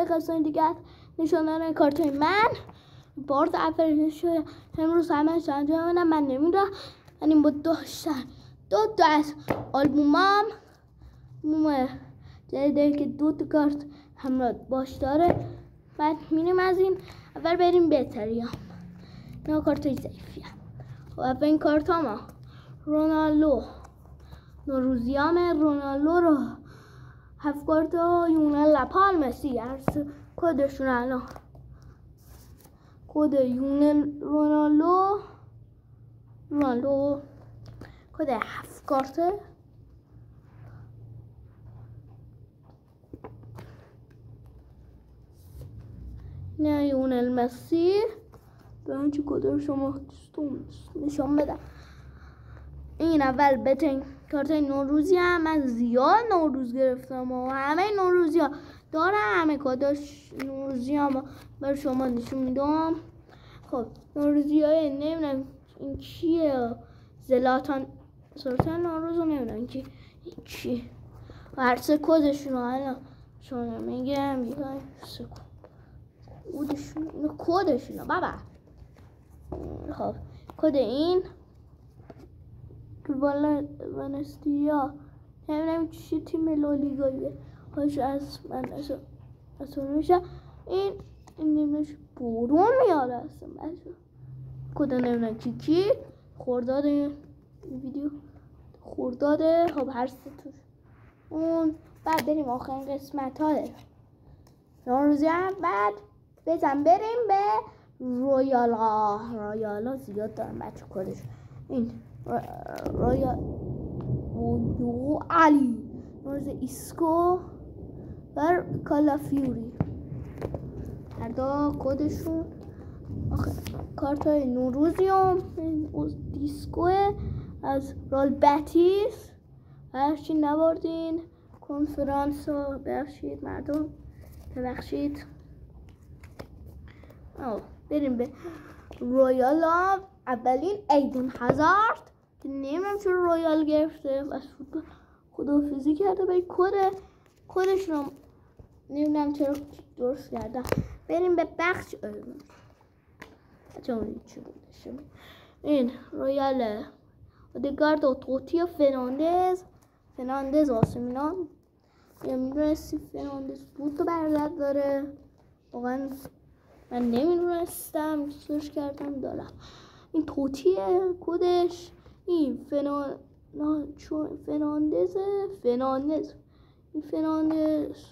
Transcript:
یه قسمت دیگه نشون دادن کارتای من. بارت اول شده امروز همه انجام بدم. من نمیدونم یعنی با داشتن دو تا از آلبومم جدیده که 2 تا کارت همراه باش داره. بعد میریم از این اول بریم بهتریام نه کارتای ضعیفیم. خب اول این کارت ها رونالدو نوروزیامه. رونالدو رو 7 کارت یونل لپال مسی هرس کدشون الان کد یونل رونالدو کد 7 کارته. نه یونل مسی به هنچه کد شما نشان بدم. این اول بتین کارت نوروزی هم من زیاد نوروز گرفتم و همه نوروزی ها دارم. همه کاداش نوروزی هم بر شما نشون میدم. خب نوروزی های نمیدونم این چیه زلاتان سلطان نوروز رو نمیدونم که چی هر سه کدشون رو الان شما میگم بیای کدشون رو بابا. خب کد این ونستیا نمیدونم چی تیم لالیگاییه هاش از من اصلا میشه این نمیدونم برون میاد اصلا کد نمیدونم کی خورداد ویدیو خورداده. خب هر سه توش اون بعد بریم آخرین قسمت ها نوروزی هم بعد بریم به رویالا زیاد دارم بچه کدش این علی نوروز ایسکو و کالا فیوری هر دو کدشون کارت های نوروزی هم دیسکوه از رال بتیس هرچی نباردین کنفرانس رو ببخشید مردم ببخشید. بریم به رویالا. اولین ایدن هازارد که نمیدونم چرا رویال گرفته از فوتبال خداحافظی کرده به کدش رو نمیدونم چرا درست کردم. بریم به بخش چی بودش این رویال اودگارد توتی و فرناندز آسمینان یا میدونستی فرناندز بود و برادر داره واقعا من نمیدونستم سرچ کردم دارم. این توتیه کدش این فرناندز این فرناندز